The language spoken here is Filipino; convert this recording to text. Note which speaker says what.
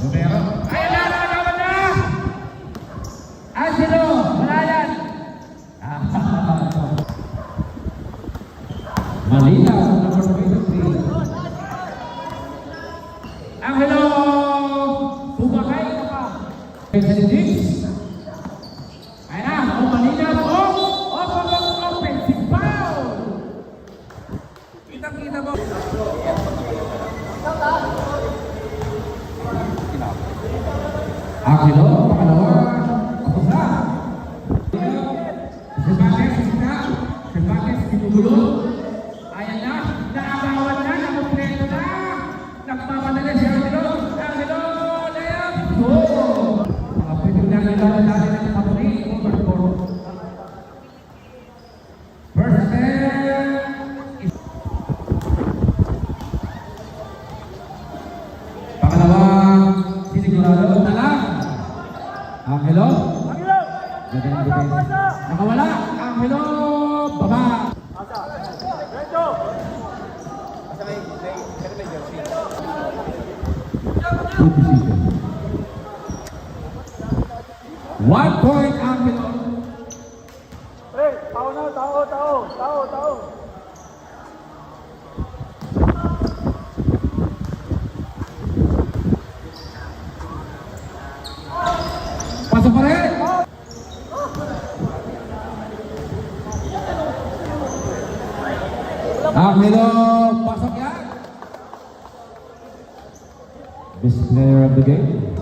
Speaker 1: Numero. Ayan na, nakagawan na! Angelo, wala yan. Malinaw, number 23. Angelo, bumakay ka pa. President. Ayan na, malinaw. Offensive foul. Kitang-kita mo. Angelo, pangalawa. Tapos na. Sebastian, ginugulo. Ayan na, naagawan na, nakumpleto na. Nagpapadala si Angelo. Angelo, layup. Mga pwede na nila natin ang kapri. First step. Pangalawa, sinigurado na lang. Angelo. Nakawala. Angelo. Baba. Good decision. 1 point, Angelo.
Speaker 2: Hey, tao.
Speaker 1: Pasok pa rin. Angelo, pasok yan. Best player of the game.